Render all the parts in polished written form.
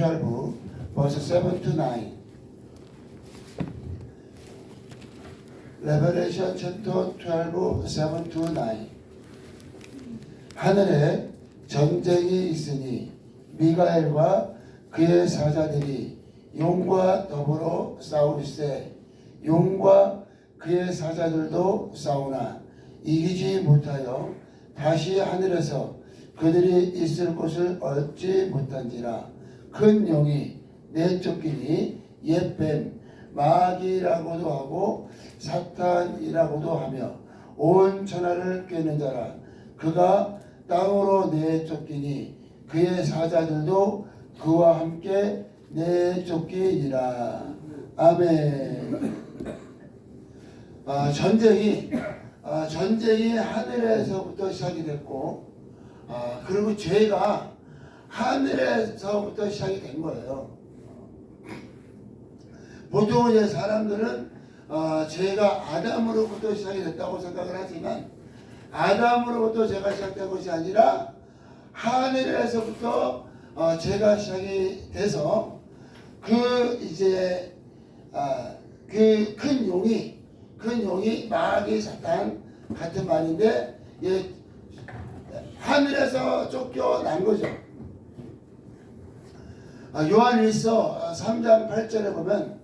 12 verse 7 to 9. Revelation chapter 12 7 to 9. 하늘에 전쟁이 있으니 미가엘과 그의 사자들이 용과 더불어 싸우리세 용과 그의 사자들도 싸우나 이기지 못하여 다시 하늘에서 그들이 있을 곳을 얻지 못한지라. 큰 용이 내쫓기니 옛뱀 마귀라고도 하고 사탄이라고도 하며 온 천하를 꿰는 자라. 그가 땅으로 내쫓기니 그의 사자들도 그와 함께 내쫓기니라. 아멘. 전쟁이 하늘에서부터 시작이 됐고, 그리고 죄가 하늘에서부터 시작이 된 거예요. 보통 이제 사람들은 죄가 아담으로부터 시작이 됐다고 생각을 하지만, 아담으로부터 죄가 시작된 것이 아니라 하늘에서부터 죄가 시작이 돼서 그 큰 용이 마귀 사탄 같은 말인데, 하늘에서 쫓겨난 거죠. 요한일서 3장 8절에 보면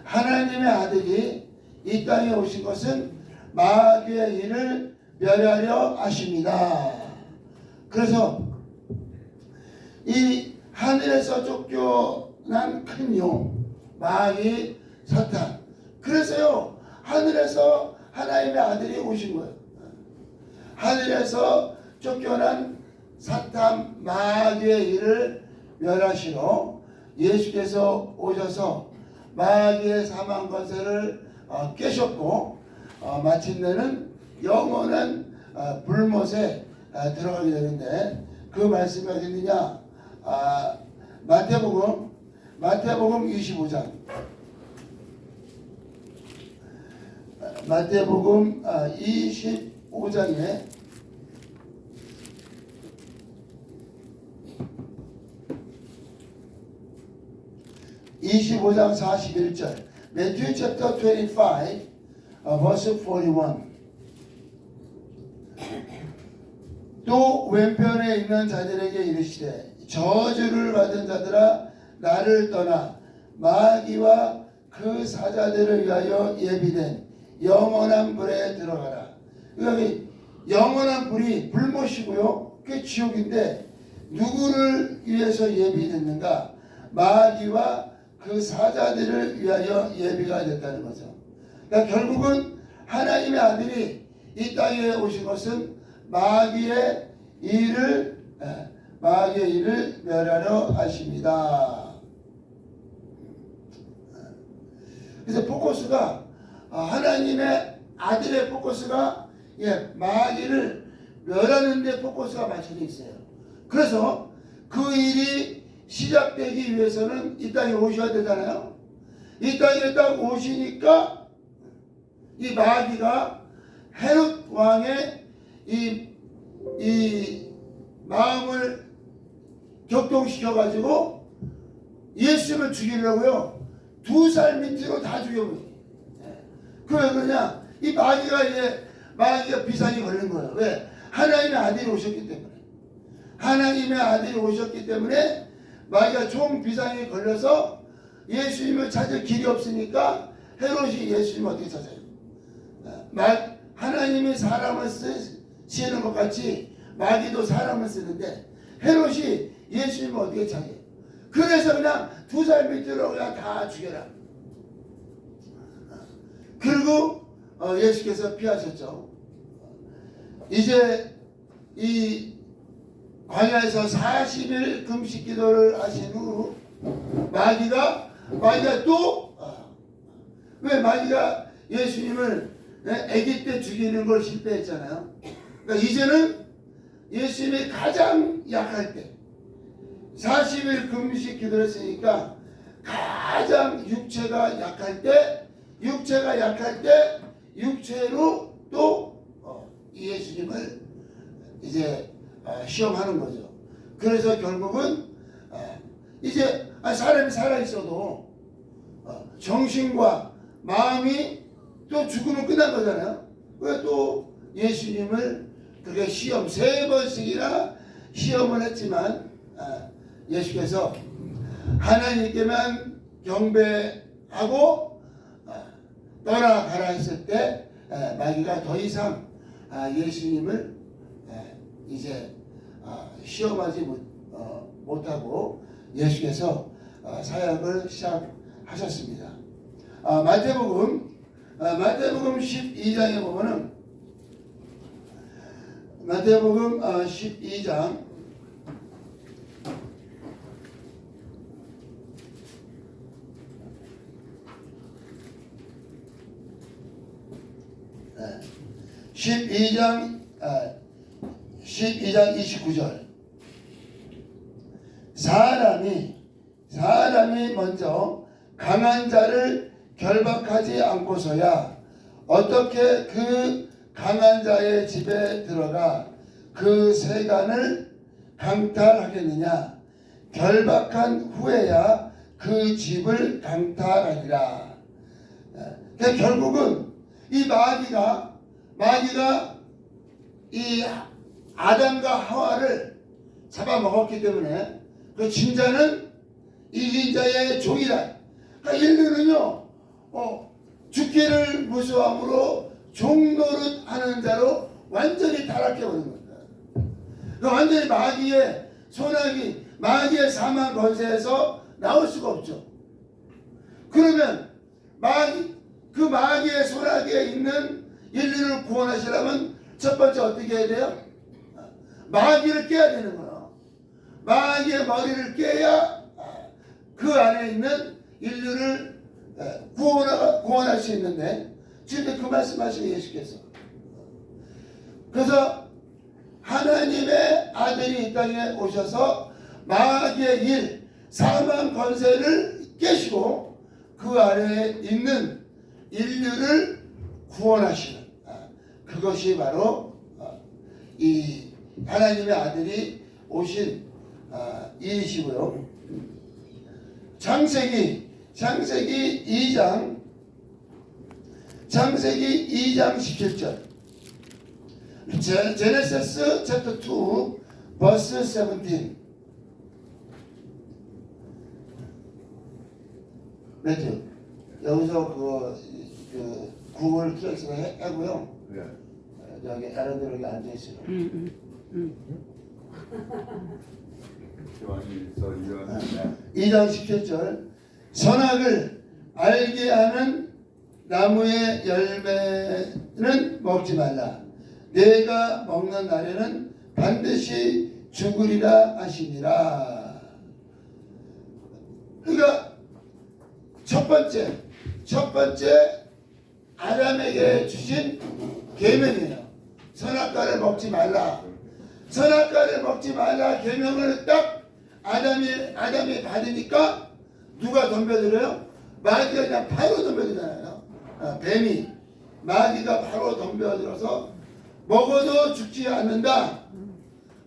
하나님의 아들이 이 땅에 오신 것은 마귀의 일을 멸하려 하십니다. 그래서 이 하늘에서 쫓겨난 큰 용, 마귀 사탄, 그래서요 하늘에서 하나님의 아들이 오신 거예요. 하늘에서 쫓겨난 사탄 마귀의 일을 멸하시러 예수께서 오셔서 마귀의 사망 권세를 깨셨고, 마침내는 영원한 불못에 들어가게 되는데, 그 말씀이 어디 있느냐? 마태복음 25장. 마태복음 25장에 25장 41절. Matthew chapter 25 verse 41. 또 왼편에 있는 자들에게 이르시되 저주를 받은 자들아 나를 떠나 마귀와 그 사자들을 위하여 예비된 영원한 불에 들어가라. 여기 영원한 불이 불못이고요, 그게 지옥인데 누구를 위해서 예비됐는가? 마귀와 그 사자들을 위하여 예비가 됐다는 거죠. 그러니까 결국은 하나님의 아들이 이 땅에 오신 것은 마귀의 일을 멸하려 하십니다. 그래서 포커스가 하나님의 아들의 포커스가 마귀를 멸하는 데 포커스가 맞춰져 있어요. 그래서 그 일이 시작되기 위해서는 이 땅에 오셔야 되잖아요. 이 땅에 딱 오시니까 이 마귀가 헤롯 왕의 이 마음을 격동시켜 가지고 예수님을 죽이려고요 2살 밑으로 다 죽여버려요. 왜 그러냐? 이 마귀가 비상이 걸린 거예요. 왜? 하나님의 아들이 오셨기 때문에. 하나님의 아들이 오셨기 때문에 마귀가 총 비상이 걸려서 예수님을 찾을 길이 없으니까 헤롯이 예수님을 어떻게 찾아요? 하나님이 사람을 쓰시는 것 같이 마귀도 사람을 쓰는데 헤롯이 예수님을 어떻게 찾아요? 그래서 그냥 2살 밑으로 그냥 다 죽여라. 그리고 예수께서 피하셨죠. 이제 이 광야에서 40일 금식 기도를 하신 후 마귀가 또 왜 마귀가 예수님을 아기 때 죽이는 걸 실패했잖아요. 그러니까 이제는 예수님이 가장 약할 때 40일 금식 기도를 했으니까 가장 육체가 약할 때 육체로 또 예수님을 이제 시험하는 거죠. 그래서 결국은 이제 사람이 살아있어도 정신과 마음이 또 죽으면 끝난 거잖아요. 왜 또 예수님을 그렇게 시험 3번씩이나 시험을 했지만 예수께서 하나님께만 경배하고 떠나가라 했을 때 마귀가 더 이상 예수님을 이제 시험하지 못하고 예수께서 사역을 시작하셨습니다. 마태복음 12장에 보면은 마태복음 12장 12장 29절 사람이 먼저 강한 자를 결박하지 않고서야 어떻게 그 강한 자의 집에 들어가 그 세간을 강탈하겠느냐. 결박한 후에야 그 집을 강탈하리라. 그러니까 결국은 이 마귀가 이 아담과 하와를 잡아먹었기 때문에 그 진자는 이긴 자의 종이다. 그러니까 인류는요 죽기를 무서함으로 종노릇하는 자로 완전히 타락해버린 겁니다. 그러니까 완전히 마귀의 소나기, 마귀의 사망 권세에서 나올 수가 없죠. 그러면 그 마귀의 소나기에 있는 인류를 구원하시려면 첫 번째 어떻게 해야 돼요? 마귀를 깨야 되는 거예요. 마귀의 머리를 깨야 그 안에 있는 인류를 구원할 수 있는데 지금 그 말씀하시는 예수께서 그래서 하나님의 아들이 이 땅에 오셔서 마귀의 일, 사망 권세를 깨시고 그 안에 있는 인류를 구원하시는 그것이 바로 이 하나님의 아들이 오신 일이시고요. 창세기 2장 17절 제네시스 챕터 2 버스 17 매튜 여기서 그 구글 트랙스를 하고요. 네. 여기 여러분들 여기 앉아 있어요. 2장 17절 선악을 알게 하는 나무의 열매는 먹지 말라. 내가 먹는 날에는 반드시 죽으리라 하시니라. 그러니까 첫 번째 아담에게 주신 계명이에요. 선악과를 먹지 말라. 선악과를 먹지 말라 계명을 딱 아담이 받으니까 누가 덤벼들어요? 마귀가 그냥 바로 덤벼들잖아요. 뱀이 마귀가 바로 덤벼들어서 먹어도 죽지 않는다.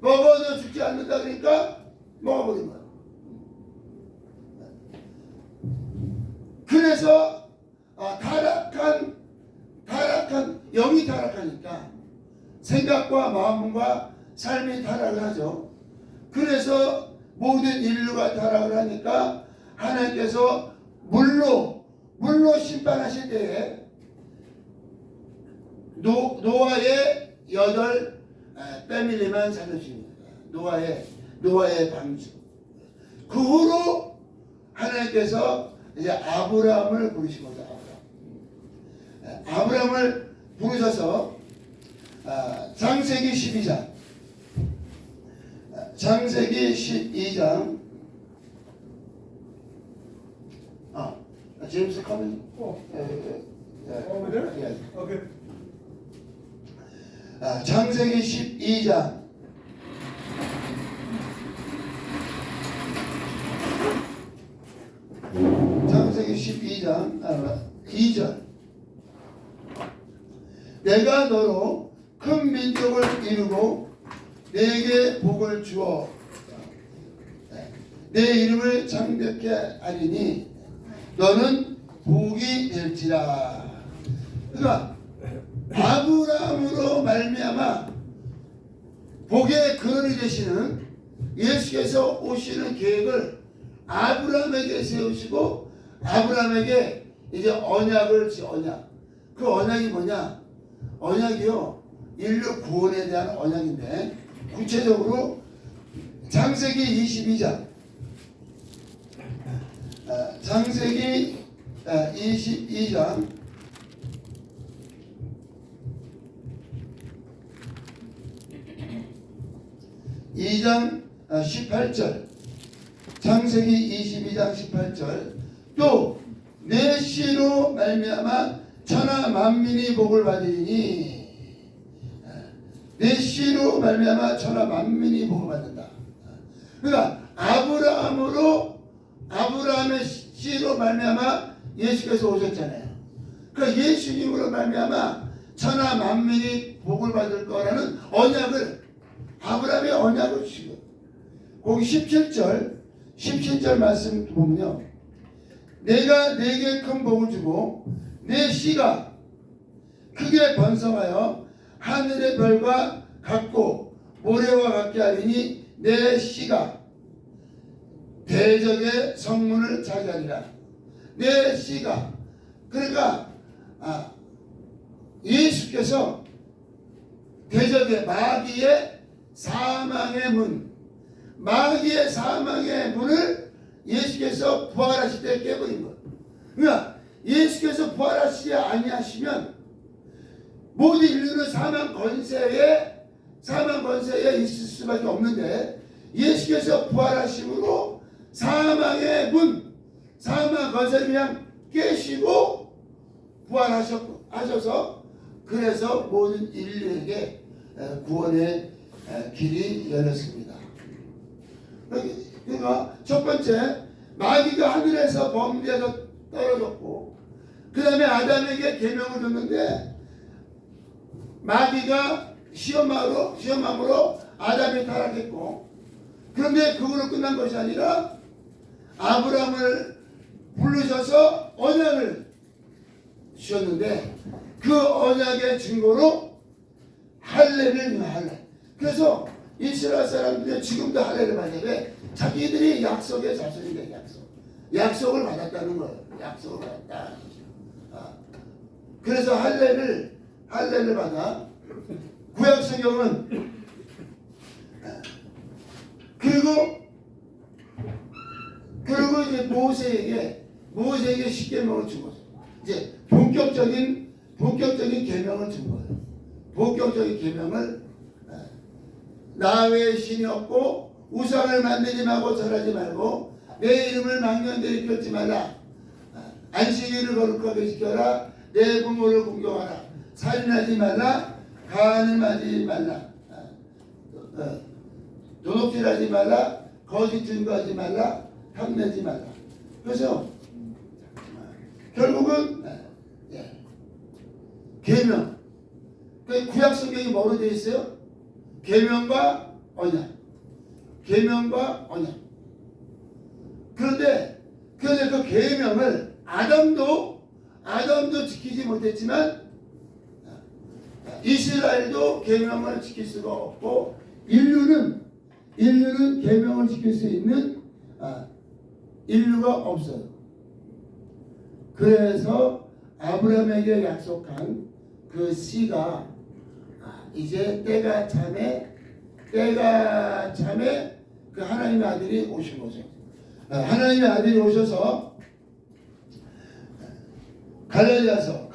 그러니까 먹어버린 거예요. 그래서 영이 타락하니까 생각과 마음과 삶이 타락을 하죠. 그래서 모든 인류가 타락을 하니까 하나님께서 물로 심판하실 때에 노아의 8 패밀리만 살려줍니다. 노아의 방주. 그 후로 하나님께서 이제 아브라함을 부르신 거죠. 아브라함을 부르셔서 창세기 12장 제임스 커밍 창세기 12장 창세기 12장 2절 내가 너로 큰 민족을 이루고 내게 복을 주어 내 이름을 창백케 하리니 너는 복이 될지라. 그러니까 아브라함으로 말미암아 복의 근원이 되시는 예수께서 오시는 계획을 아브라함에게 세우시고 아브라함에게 이제 언약을 언약. 그 언약이 뭐냐? 언약이요, 인류 구원에 대한 언약인데, 구체적으로 창세기 22장 창세기 22장 2장 18절, 창세기 22장 18절, 또 내 씨로 말미암아 천하 만민이 복을 받으리니, 내 씨로 말미암아 천하 만민이 복을 받는다. 그러니까 아브라함의 씨로 말미암아 예수께서 오셨잖아요. 그러니까 예수님으로 말미암아 천하 만민이 복을 받을 거라는 언약을, 아브라함의 언약을 주시고, 거기 17절 말씀 보면요, 내가 네게 큰 복을 주고 내 씨가 크게 번성하여 하늘의 별과 같고 모래와 같게 하리니 내 씨가 대적의 성문을 차지하리라. 내 씨가, 그러니까 예수께서 대적의 마귀의 사망의 문을 예수께서 부활하실 때 깨버린 것. 그러니까 예수께서 부활하시지 아니하시면 모든 인류는 사망 권세에 있을 수밖에 없는데, 예수께서 부활하심으로 사망의 문, 사망 권세를 그냥 깨시고 부활하셔서, 그래서 모든 인류에게 구원의 길이 열렸습니다. 그러니까 첫 번째, 마귀가 하늘에서 범죄해서 떨어졌고, 그 다음에 아담에게 계명을 줬는데 마귀가 시험함으로 아담이 타락했고, 그런데 그걸로 끝난 것이 아니라 아브라함을 부르셔서 언약을 주셨는데, 그 언약의 증거로 할례를 할례. 그래서 이스라엘 사람들이 지금도 할례를 받아야 돼. 자기들이 약속의 자손인데, 약속을 받았다는 거예요. 약속을 받았다. 그래서 할례를 받아. 구약 성경은 그리고 이제 모세에게 십계명을 준 거죠. 이제 본격적인 계명을 준 거예요. 본격적인 계명을, 나 외에 신이 없고 우상을 만들지 말고 절하지 말고 내 이름을 망령되이 펼지 말라. 안식일을 거룩하게 지켜라. 내 부모를 공경하라. 살인하지 말라. 간음하지 말라. 도둑질하지 말라. 거짓 증거하지 말라. 탐내지 말라. 그래서 결국은 계명. 구약 성경이 뭐로 되어 있어요? 계명과 언약. 계명과 언약. 그런데 그 계명을 아담도 지키지 못했지만 이스라엘도 계명을 지킬 수가 없고, 인류는 계명을 지킬 수 있는 인류가 없어요. 그래서 아브라함에게 약속한 그 씨가 이제 때가 참에 그 하나님의 아들이 오신 거죠. 하나님의 아들이 오셔서 갈라디아서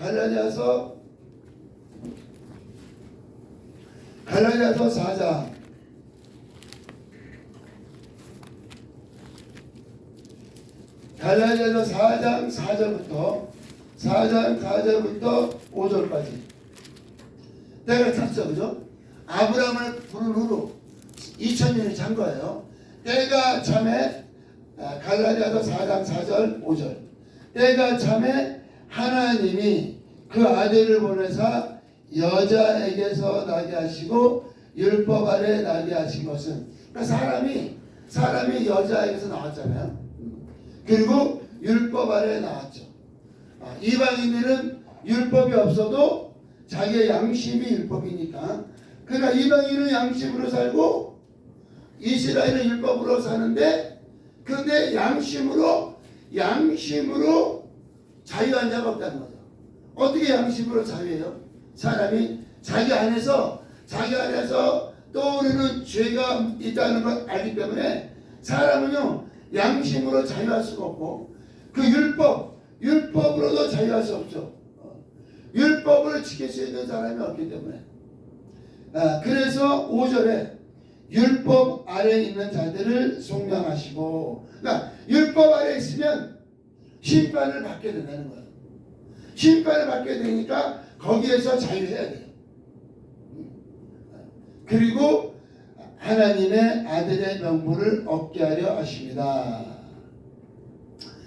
4장 갈라디아서 4장 4절부터 5절까지 때가 찼어, 그죠? 아브라함을 부른 후로 2000년이 찬 거예요. 때가 참에, 갈라디아서 4장 4절 5절, 때가 참에 하나님이 그 아들을 보내사 여자에게서 나게 하시고 율법 아래 나게 하신 것은, 그러니까 사람이 사람이 여자에게서 나왔잖아요. 그리고 율법 아래에 나왔죠. 이방인들은 율법이 없어도 자기의 양심이 율법이니까. 그러니까 이방인은 양심으로 살고 이스라엘은 율법으로 사는데, 근데 양심으로 자유한 자가 없다는 거죠. 어떻게 양심으로 자유해요? 사람이 자기 안에서 떠오르는 죄가 있다는 걸 알기 때문에 사람은요 양심으로 자유할 수가 없고, 그 율법으로도 자유할 수 없죠. 율법을 지킬 수 있는 사람이 없기 때문에. 그래서 5절에 율법 아래에 있는 자들을 속량하시고, 그러니까 율법 아래에 있으면 심판을 받게 된다는 거예요. 심판을 받게 되니까 거기에서 자유해야 돼요. 그리고 하나님의 아들의 명분을 얻게 하려 하십니다.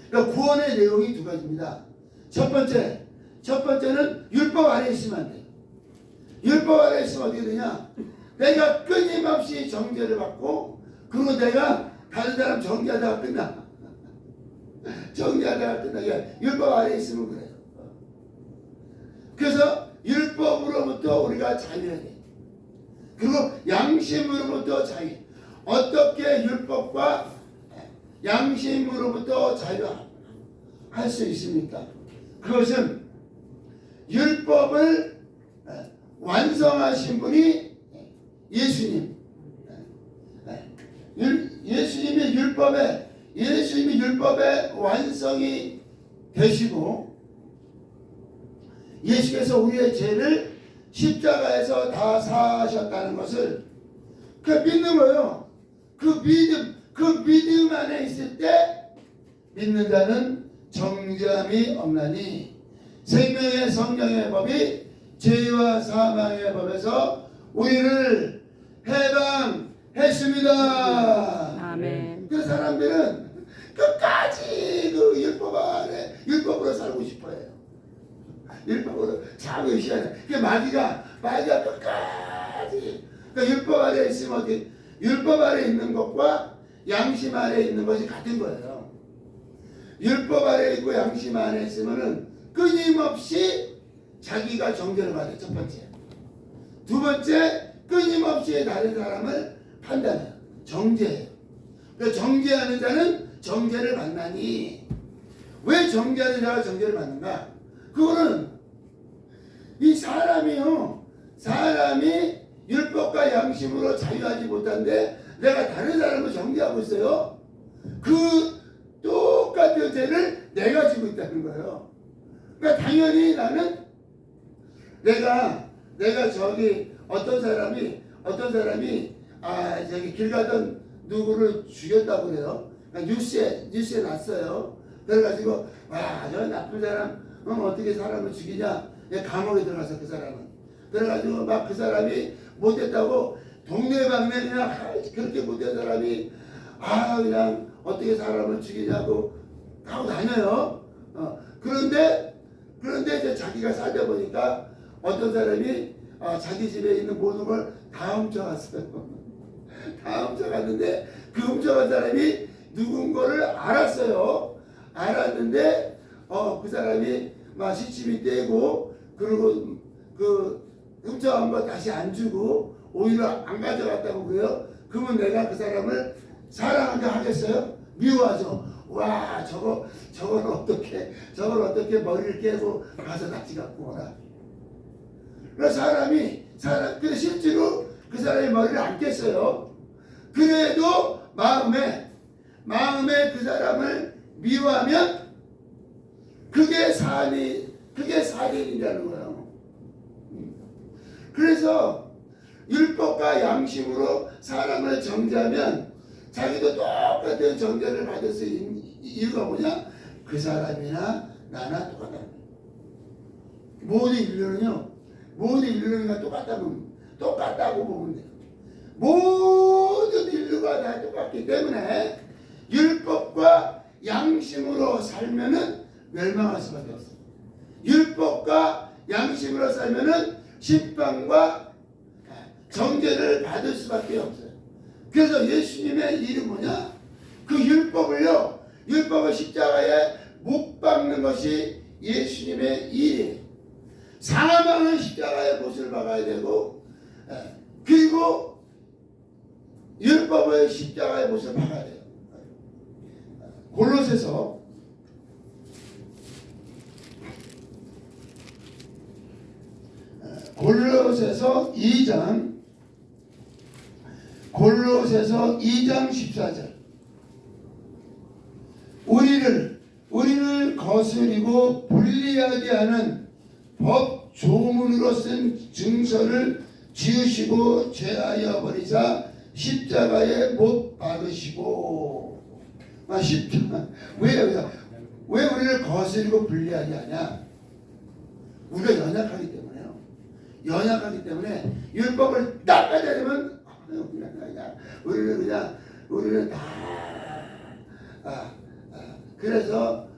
그러니까 구원의 내용이 두 가지입니다. 첫 번째는 율법 아래에 있으면 안 돼요. 율법 아래에 있으면 어떻게 되냐? 내가 끊임없이 정죄를 받고, 그리고 내가 다른 사람 정죄하다가 끝나. 율법 아래에 있으면 그래요. 그래서 율법으로부터 우리가 자유해야 돼요. 그리고 양심으로부터 자유. 어떻게 율법과 양심으로부터 자유할 수 있습니까? 그것은 율법을 완성하신 분이 예수님. 예수님이 율법의 완성이 되시고, 예수께서 우리의 죄를 십자가에서 다 사하셨다는 것을 믿는 거예요. 그 믿음 안에 있을 때 믿는 자는 정죄함이 없나니 생명의 성령의 법이 죄와 사망의 법에서 우리를 해방했습니다. 아멘. 그 사람들은 끝까지 그 율법으로 살고 싶어해요. 율법으로 살고 있어야 돼. 마귀가 끝까지. 그러니까 율법 아래에 있으면 어떻게? 율법 아래에 있는 것과 양심 아래에 있는 것이 같은 거예요. 율법 아래에 있고 양심 아래에 있으면은 끊임없이 자기가 정죄를 받아요. 첫 번째. 두 번째, 끊임없이 다른 사람을 판단해요. 정죄해요. 그러니까 정죄하는 자는 정죄를 받나니. 왜 정죄하는 자가 정죄를 받는가? 그거는 이 사람이 율법과 양심으로 자유하지 못한데 내가 다른 사람을 정죄하고 있어요. 그 똑같은 죄를 내가 지고 있다는 거예요. 그러니까 당연히 나는 내가 저기 어떤 사람이 저기 길 가던 누구를 죽였다고 그래요. 그러니까 뉴스에 났어요. 그래가지고 저 나쁜 사람 어떻게 사람을 죽이냐. 감옥에 들어가서 그 사람은. 그래가지고 막 그 사람이 못됐다고 동네방네 그냥 그렇게 못된 사람이 그냥 어떻게 사람을 죽이냐고 하고 다녀요. 그런데 이제 자기가 살다 보니까 어떤 사람이 자기 집에 있는 모든 걸 다 훔쳐갔어요. 다 훔쳐갔는데 그 훔쳐간 사람이 누군 거를 알았어요. 알았는데 그 사람이 막 시침이 떼고, 그리고 그 훔쳐간 거 다시 안 주고 오히려 안 가져갔다고 그래요. 그러면 내가 그 사람을 사랑한다 하겠어요? 미워하죠. 와 저걸 어떻게 머리를 깨고 가서 낚시 갖고 오라. 그래서 근데 실제로 그 사람이 머리를 안 깼어요. 그래도 마음에 그 사람을 미워하면 그게 살인이라는 거예요. 그래서 율법과 양심으로 사람을 정죄하면 자기도 똑같은 정죄를 받을 수 있는 이유가 뭐냐? 그 사람이나 나나 똑같다. 모든 인류가 똑같다고 보면 돼요. 모든 인류가 다 똑같기 때문에 율법과 양심으로 살면은 멸망할 수밖에 없어요. 율법과 양심으로 살면은 심판과 정죄를 받을 수밖에 없어요. 그래서 예수님의 일은 뭐냐? 그 율법을 십자가에 못 박는 것이 예수님의 일이에요. 사망은 십자가에 못을 박아야 되고, 그리고 율법을 십자가에 못을 박아야 돼요. 골로새서 2장 14절. 우리를 거스리고 불리하게 하는 법 조문으로 쓴 증서를 지으시고 제하여 버리사 십자가에 못 박으시고. 십자가 왜 우리를 거스리고 불리하게 하냐? 우리가 연약하기 때문에요. 연약하기 때문에 율법을 딱 빼내면 우리는 다 그래서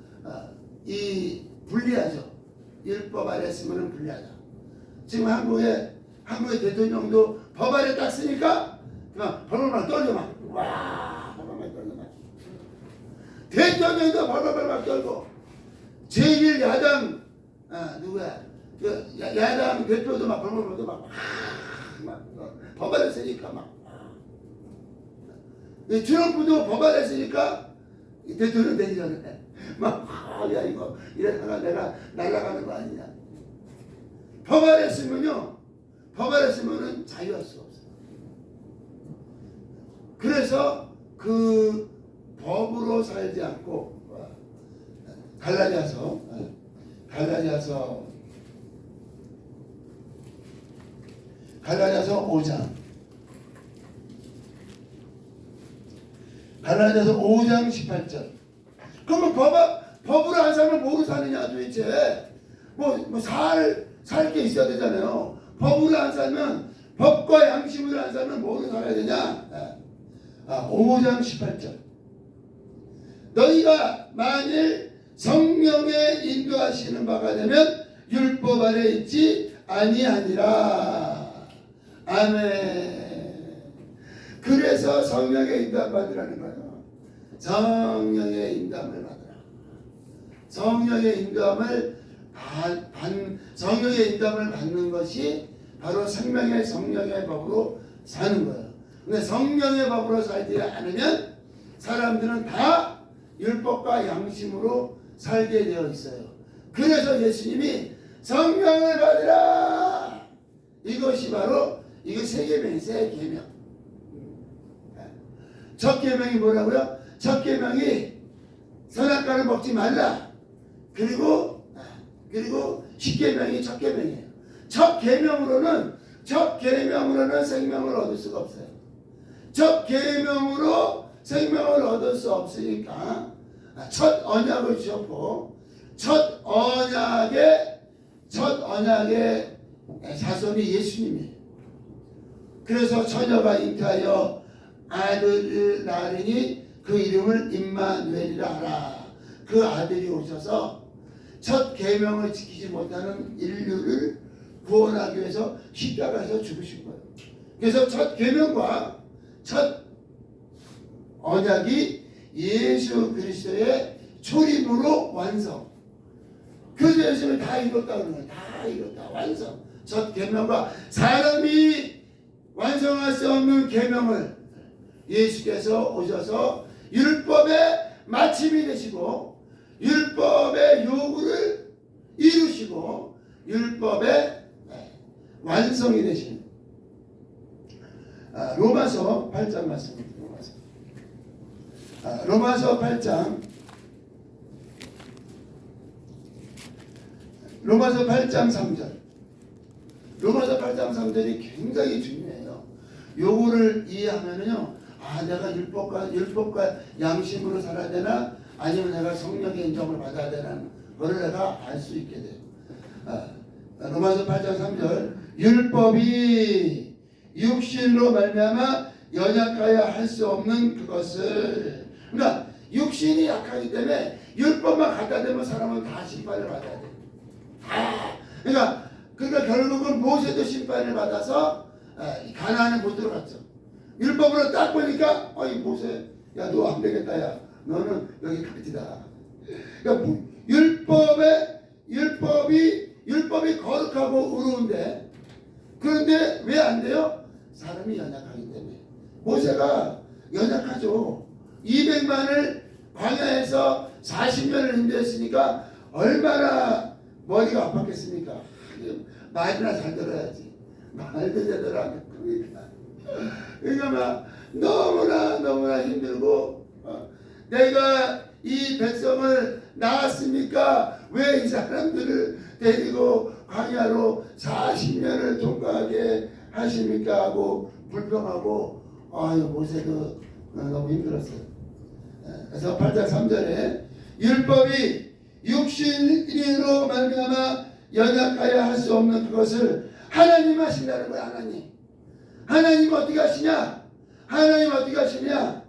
이 불리하죠. 율법 아래 쓰면 불리하다. 지금 한국의 대통령도 법 아래 딱 쓰니까 막 벌벌 떨죠. 막 와, 벌벌 떨죠. 막 대통령도 벌벌 막 떨고 제1야당 누구야? 야당 대표도 막 벌벌 막 법 아래 쓰니까 막 트럼프도 법 아래 쓰니까 대통령 되기 전에 막 야 이거 이래다가 내가 날아가는 거 아니냐. 법 아래 쓰면은 자유할 수가 없어요. 그래서 그 법으로 살지 않고 갈라디아서 5장 18절. 그러면 법으로 안 살면 뭐로 사느냐 도대체. 살 게 있어야 되잖아요. 법으로 안 살면, 법과 양심으로 안 살면 뭐로 살아야 되냐? 5장 18절. 너희가 만일 성령의 인도하시는 바가 되면 율법 아래 있지 아니하니라. 아멘. 그래서 성령의 인도함 받으라는 거예요. 성령의 인도함을 받으라. 성령의 인도함을 받는 것이 바로 성령의 법으로 사는 거예요. 근데 성령의 법으로 살지 않으면 사람들은 다 율법과 양심으로 살게 되어 있어요. 그래서 예수님이 성령을 받으라. 이것이 바로 세 계명이 세 계명. 첫 계명이 뭐라고요? 첫 계명이 선악과를 먹지 말라. 그리고 십계명이 첫 계명이에요. 첫 계명으로는 생명을 얻을 수가 없어요. 첫 계명으로 생명을 얻을 수 없으니까 첫 언약을 주셨고 첫 언약의 자손이 예수님이에요. 그래서 처녀가 잉태하여 아들을 낳으니 그 이름을 임마누엘이라 하라. 그 아들이 오셔서 첫 계명을 지키지 못하는 인류를 구원하기 위해서 십자가에서 죽으신 거예요. 그래서 첫 계명과 첫 언약이 예수 그리스도의 초림으로 완성. 그래서 예수님은 다 이뤘다는 거예요. 다 이뤘다. 완성. 첫 계명과 사람이 완성할 수 없는 계명을 예수께서 오셔서 율법의 마침이 되시고 율법의 요구를 이루시고 율법의 완성이 되신 로마서 8장 말씀입니다. 로마서 8장 3절. 로마서 8장 3절이 굉장히 중요해요. 요거를 이해하면은요, 내가 율법과 양심으로 살아야 되나, 아니면 내가 성령의 인정을 받아야 되나, 그걸 내가 알 수 있게 돼요. 로마서 8장 3절. 율법이 육신으로 말미암아 연약하여 할 수 없는 그것을. 그러니까 육신이 약하기 때문에 율법만 갖다 대면 사람은 다 심판을 받아야 돼요. 그러니까 결국은 모세도 심판을 받아서 가나안에 못 들어갔죠. 율법으로 딱 보니까 어이 모세 야 너 안 되겠다 야 너는 여기까지다. 그러니까 율법이 거룩하고 의로운데 그런데 왜 안 돼요? 사람이 연약하기 때문에. 모세가 연약하죠. 200만을 광야에서 40년을 인도했으니까 얼마나 머리가 아팠겠습니까? 말이나 잘 들어야지. 말도 제대로 안 듣습니다. 그러니까 막 너무나 힘들고 내가 이 백성을 낳았습니까? 왜 이 사람들을 데리고 광야로 40년을 통과하게 하십니까? 하고 불평하고 아유 모세도 너무 힘들었어요. 그래서 8장 3절에 율법이 육신으로 말미암아 연약하여 할 수 없는 그것을 하나님 하신다는 거야. 하나님 어떻게 하시냐? 하나님 어떻게 하시냐?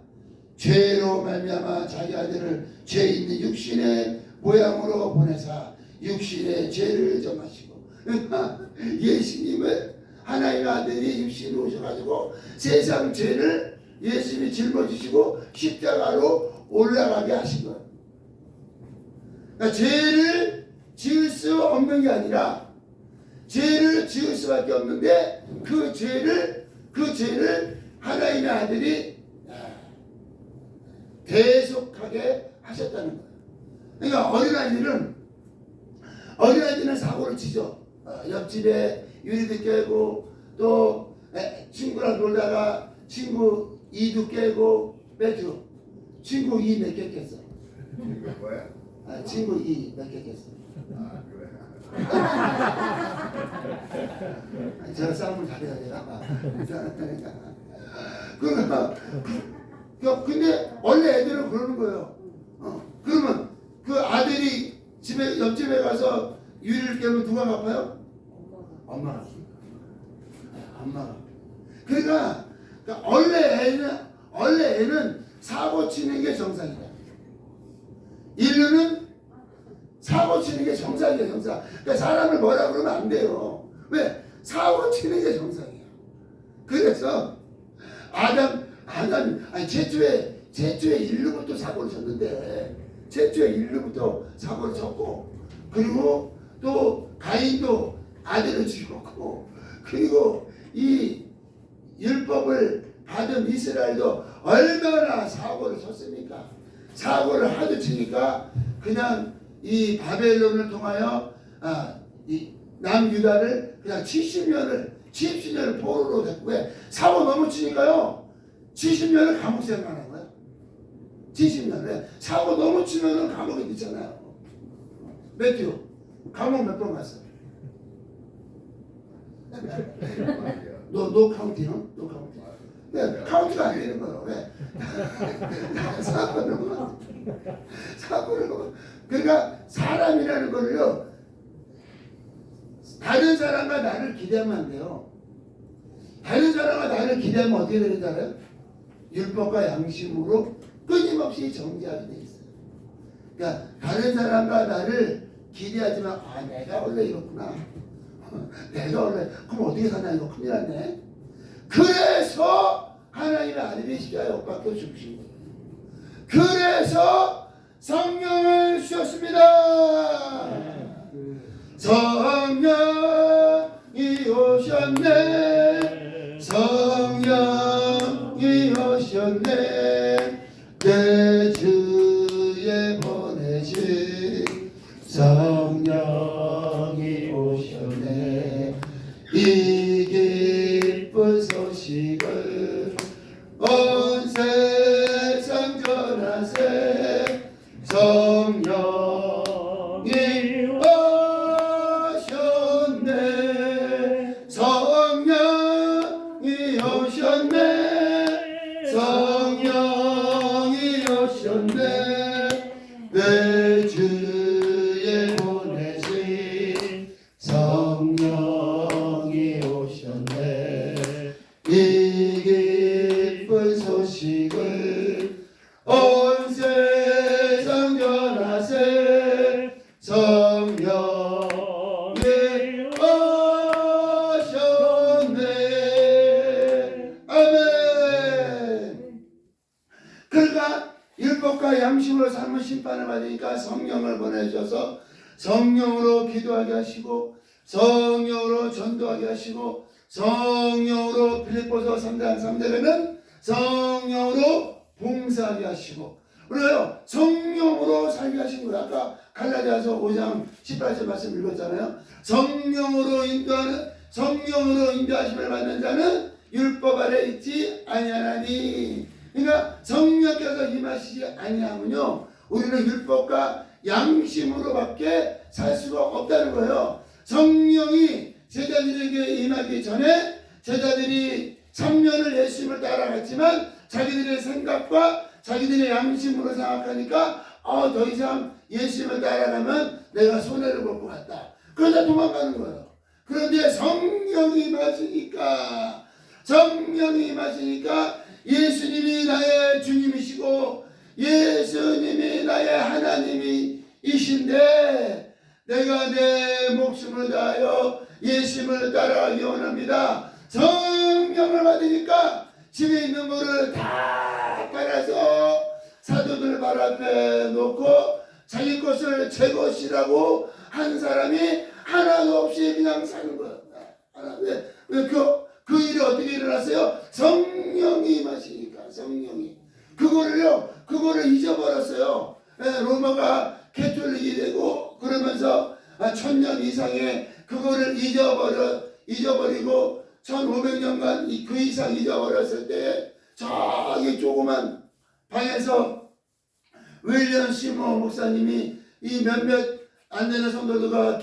죄로 말미암아 자기 아들을 죄 있는 육신의 모양으로 보내사 육신의 죄를 정하시고 예수님을 하나님의 아들이 육신으로 오셔가지고 세상 죄를 예수님이 짊어지시고 십자가로 올라가게 하신 거예요. 그러니까 죄를 지을 수 없는 게 아니라 죄를 지을 수밖에 없는데 그 죄를 하나님의 아들이 계속하게 하셨다는 거예요. 그러니까 어린아이들은 사고를 치죠. 옆집에 유리도 깨고 또 친구랑 놀다가 친구 이도 깨고 매튜 친구 이 몇 개 깼어? 뭐야? 친구 이 몇 개 깼어? 그래. 제가 싸움을 잘해야 되나? 근데 원래 애들은 그러는 거예요. 그러면 그 아들이 옆집에 가서 유리를 깨면 누가 갚아요? 엄마가. 그러니까 원래 애는 사고 치는 게 정상이다. 인류는 사고 치는 게 정상이에요, 정상. 그러니까 사람을 뭐라 그러면 안 돼요. 왜? 사고 치는 게 정상이에요. 그래서 최초에 인류부터 사고를 쳤는데, 최초에 인류부터 사고를 쳤고, 그리고 또 가인도 아들을 죽였고, 그리고 이 율법을 받은 이스라엘도 얼마나 사고를 쳤습니까? 사고를 하도 치니까 그냥 이 바벨론을 통하여 이 남유다를 그냥 70년을 포로로 됐고, 왜? 사고 너무 치니까요 70년을 감옥 생활하는 거야. 70년에 사고 너무 치면은 감옥에 있잖아요. 매튜 감옥 몇 번 갔어? 너 카운팅은? 너 카운팅. 네, 카운트가 안 되는 거예요. 왜? 사고를 그러니까 사람이라는 거를요, 다른 사람과 나를 기대하면 안 돼요. 다른 사람과 나를 기대하면 어떻게 되는지 알아요? 율법과 양심으로 끊임없이 정죄하게 돼 있어요. 그러니까 다른 사람과 나를 기대하지만 내가 원래 이렇구나. 내가 원래 그럼 어떻게 사냐 이거 큰일 났네. 그래서 하나님의 아들이 십자가에 못 박혀 죽으신 거예요. 그래서 성령을 주셨습니다. 성령이 오셨네. 성령이 오셨네. 내 주에 보내신 성령이 오셨네. 이 기쁜 소식을 온 세상 전하세. 성령이 오셨네. 성령이 오셨네. 성령이 오셨네. 내 주에 보내신 성령이 오셨네. 이 기쁜 소식을 온 세상 전하세. 성령이 오셨네. 아멘. 성령을 보내셔서 성령으로 기도하게 하시고 성령으로 전도하게 하시고 성령으로 필립보서 3장 3절에는 성령으로 봉사하게 하시고 그래요. 성령으로 살게 하신 거예요. 아까 갈라디아서 5장 18절 말씀 읽었잖아요. 성령으로 인도하심을 받는 자는 율법 아래 있지 아니하나니. 그러니까 성령께서 임하시지 아니하면요 우리는 율법과 양심으로밖에 살 수가 없다는 거예요. 성령이 제자들에게 임하기 전에 제자들이 3년을 예수님을 따라갔지만 자기들의 생각과 자기들의 양심으로 생각하니까 더 이상 예수님을 따라가면 내가 손해를 볼 것 같다. 그러다 도망가는 거예요. 그런데 성령이 임하시니까 예수님이 나의 주님이시고 예수님이 나의 하나님이신데 내가 내 목숨을 다하여 예수님을 따라가기 원합니다. 성령을 받으니까 집에 있는 물을 다 빨아서 사도들 발 앞에 놓고 자기 것을 제 것이라고 한 사람이 하나도 없이 그냥 사는 거야. 왜 그 일이 어떻게 일어났어요? 성령이 임하시니까 성령이 그거를 잊어버렸어요. 로마가 개톨릭이 되고 그러면서 1000년 이상의 그거를 잊어버리고 1500년간 그 이상 잊어버렸을 때 저기 조그만 방에서 윌리엄 시모 목사님이 이 몇몇 안 되는 성도들과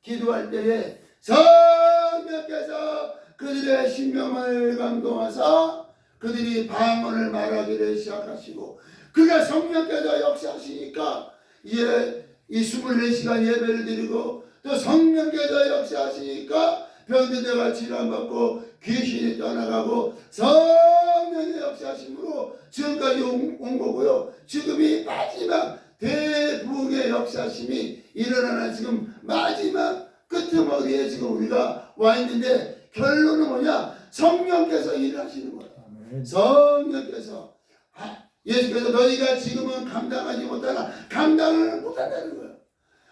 기도할 때에 성령께서 그들의 심령을 감동하사 그들이 방언을 말하기를 시작하시고 그가 성령께서 역사하시니까 이제 이 24시간 예배를 드리고 또 성령께서 역사하시니까 병든 자가 치료받고 귀신이 떠나가고 성령의 역사하심으로 지금까지 온 거고요. 지금이 마지막 대부흥의 역사심이 일어나는 지금 마지막 끄트머리에 지금 우리가 와 있는데 결론은 뭐냐? 성령께서 일을 하시는 거예요. 성령께서 예수께서 너희가 지금은 감당하지 못하나 감당을 못한다는 거예요.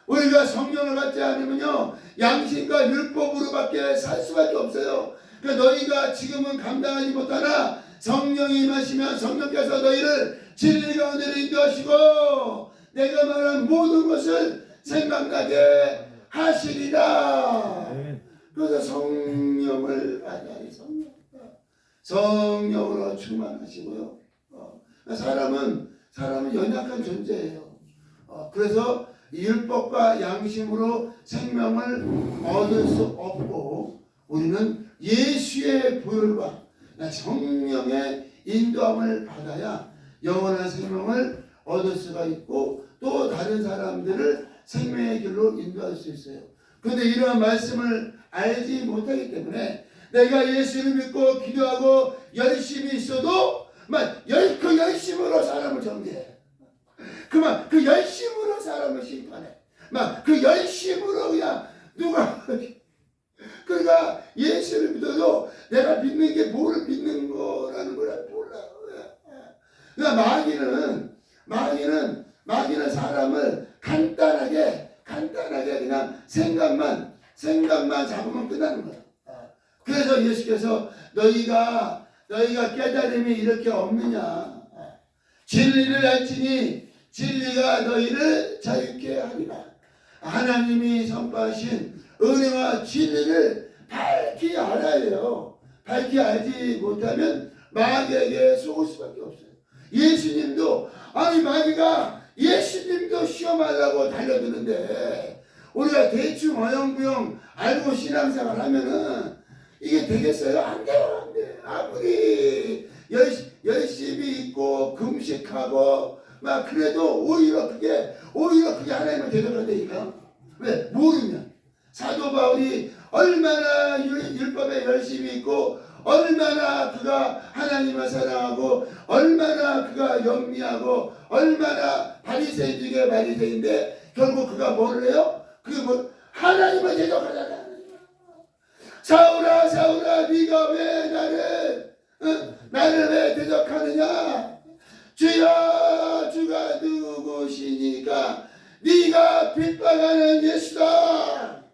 우리가 성령을 받지 않으면요 양심과 율법으로밖에 살 수밖에 없어요. 그러니까 너희가 지금은 감당하지 못하나 성령이 임하시면 성령께서 너희를 진리 가운데로 인도하시고 내가 말한 모든 것을 생각나게 하시리라. 그래서 성령을 받아야 성령으로 충만하시고요. 사람은 연약한 존재예요. 그래서 율법과 양심으로 생명을 얻을 수 없고 우리는 예수의 보혈과 성령의 인도함을 받아야 영원한 생명을 얻을 수가 있고 또 다른 사람들을 생명의 길로 인도할 수 있어요. 그런데 이러한 말씀을 알지 못하기 때문에 내가 예수를 믿고 기도하고 열심히 있어도 그 열심으로 사람을 정죄해. 그 열심으로 사람을 심판해. 그 열심으로 그냥 그러니까 예수를 믿어도 내가 믿는 게 뭐를 믿는 거라는 걸 몰라. 그러니까 마귀는 사람을 간단하게 그냥 생각만 잡으면 끝나는 거야. 그래서 예수께서 너희가 깨달음이 이렇게 없느냐? 진리를 알지니 진리가 너희를 자유케 하리라. 하나님이 선포하신 은혜와 진리를 밝히 알아야 해요. 밝히 알지 못하면 마귀에게 속을 수밖에 없어요. 예수님도 마귀가 예수님도 시험하려고 달려드는데 우리가 대충 어영부영 알고 신앙생활 하면은 이게 되겠어요? 안 돼요, 안 돼. 아무리 열심히 있고 금식하고 그래도 오히려 그게 하나님을 대적한다니까. 왜? 모르면. 사도 바울이 얼마나 율법에 열심히 있고 얼마나 그가 하나님을 사랑하고 얼마나 그가 영리하고 얼마나 바리새인 중에 바리새인데 결국 그가 뭐를 해요? 그게 하나님을 대적하잖아. 사울아 네가 왜 나를 왜 대적하느냐? 주여 주가 누구시니까 네가 핍박하는 예수다.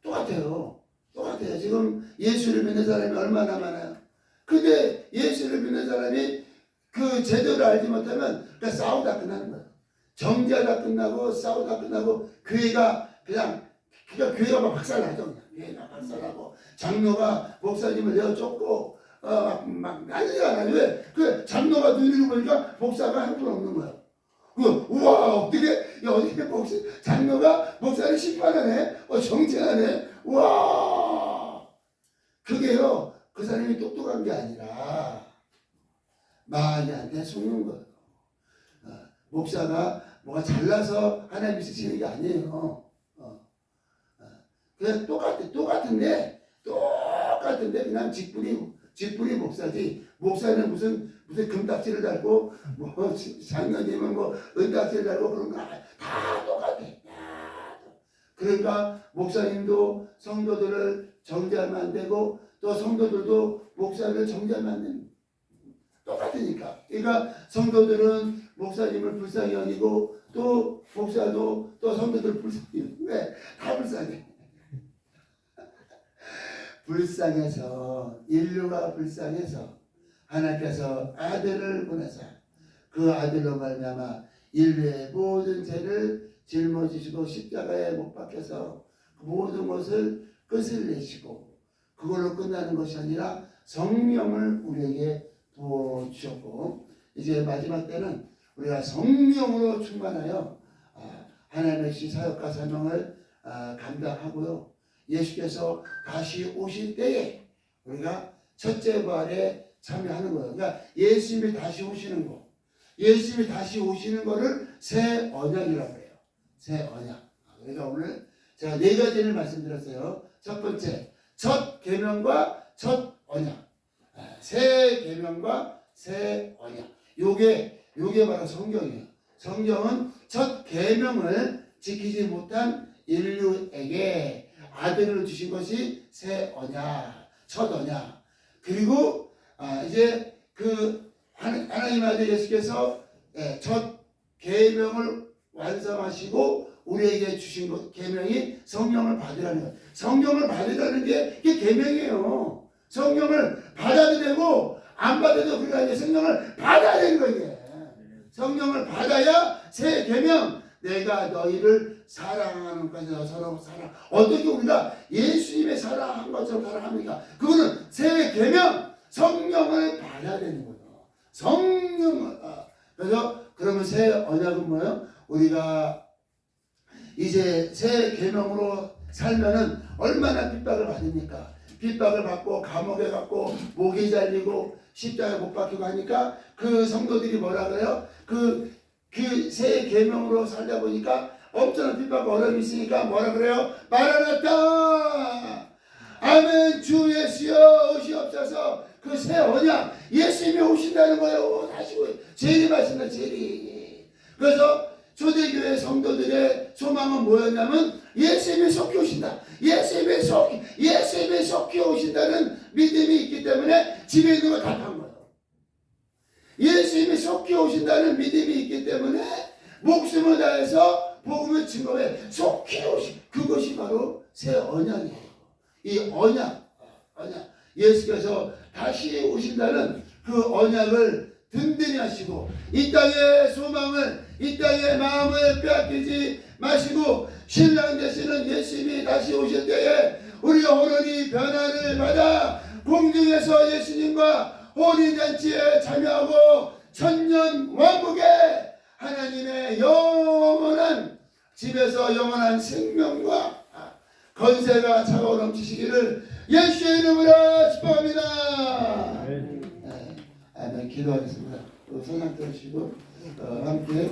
똑같아요. 지금 예수를 믿는 사람이 얼마나 많아요. 근데 예수를 믿는 사람이 그 제도를 알지 못하면 그냥 싸우다 끝나는 거예요. 정죄하다 끝나고 싸우다 끝나고 교회가 교회가 막 박살나죠. 교회가 박살나고 장로가 목사님을 내어 쫓고 막 난리가 나요. 왜? 그 장로가 눈으로 보니까 목사가 한 분 없는 거예요. 우와 어떻게 장로가 목사를 심판하네, 정죄하네. 우와 그게요 그 사람이 똑똑한 게 아니라 마귀한테 속는 거예요. 목사가 뭐가 잘나서 하나님이 쓰시는 게 아니에요. 그냥 똑같은데 그냥 직분이 목사지. 목사는 무슨 금딱지를 달고 뭐 장로님은 뭐 은딱지를 달고 그런 거 다 똑같아. 그러니까 목사님도 성도들을 정죄하면 안 되고 또 성도들도 목사를 정죄하면 안 됩니다. 똑같으니까. 그러니까 성도들은 목사님을 불쌍히 여기고 또 목사도 또 성도들 불쌍히 여기고. 왜? 다 불쌍해. 불쌍해서 인류가 불쌍해서 하나님께서 아들을 보내사 그 아들로 말미암아 인류의 모든 죄를 짊어지시고 십자가에 못 박혀서 그 모든 것을 끝을 내시고 그걸로 끝나는 것이 아니라 성령을 우리에게 부어주셨고 이제 마지막 때는 우리가 성령으로 충만하여 하나님의 사역과 사명을 감당하고요. 예수께서 다시 오실 때에 우리가 첫째 부활에 참여하는 거예요. 그러니까 예수님이 다시 오시는 거. 예수님이 다시 오시는 거를 새 언약이라고 해요. 새 언약. 그러니까 오늘 제가 4가지를 말씀드렸어요. 첫 번째, 첫 계명과 첫 언약. 새 계명과 새 언약. 요게 바로 성경이에요. 성경은 첫 계명을 지키지 못한 인류에게 아들을 주신 것이 새 언약, 첫 언약. 그리고 이제 그 하나님 아들 예수께서 첫 계명을 완성하시고 우리에게 주신 것 계명이 성령을 받으라는 거예요. 성령을 받으라는 게 이게 계명이에요. 성령을 받아도 되고 안 받아도 그게 아니라 성령을 받아야 되는 거예요. 성령을 받아야 새 계명. 내가 너희를 사랑하는 것에서 서로 사랑. 어떻게 우리가 예수님의 사랑한 것처럼 사랑합니까? 그거는 새 계명. 성령을 받아야 되는 거예요. 성령을. 그래서 그러면 새 언약은 뭐예요? 우리가 이제 새 계명으로 살면은 얼마나 핍박을 받습니까? 핍박을 받고 감옥에 갔고 목이 잘리고 십자가에 못 박히고 하니까 그 성도들이 뭐라 그래요? 그 새 계명으로 살다 보니까 엄청난 핍박과 어려움이 있으니까 뭐라 그래요? 마라나타 아멘 주 예수여 오시옵소서. 그 새 언약 예수님이 오신다는 거예요. 다시 재림하신다. 재림. 그래서 초대교회 성도들의 소망은 뭐였냐면 예수님이 속히 오신다. 예수님이 속히 오신다는 믿음이 있기 때문에 집에 있는 거 다 판 거예요. 예수님이 속히 오신다는 믿음이 있기 때문에 목숨을 다해서 복음을 증거해 속히 오신 그것이 바로 새 언약이에요. 이 언약 예수께서 다시 오신다는 그 언약을 든든히 하시고 이 땅의 소망을 이 땅의 마음을 빼앗기지 마시고 신랑 되시는 예수님이 다시 오실 때에 우리가 호련히 변화를 받아 공중에서 예수님과 혼인잔치에 참여하고 천년 왕국에 하나님의 영원한 집에서 영원한 생명과 건세가 차고 넘치시기를 예수의 이름으로 축복합니다. 아멘. 기도하겠습니다. 손 들으시고 함께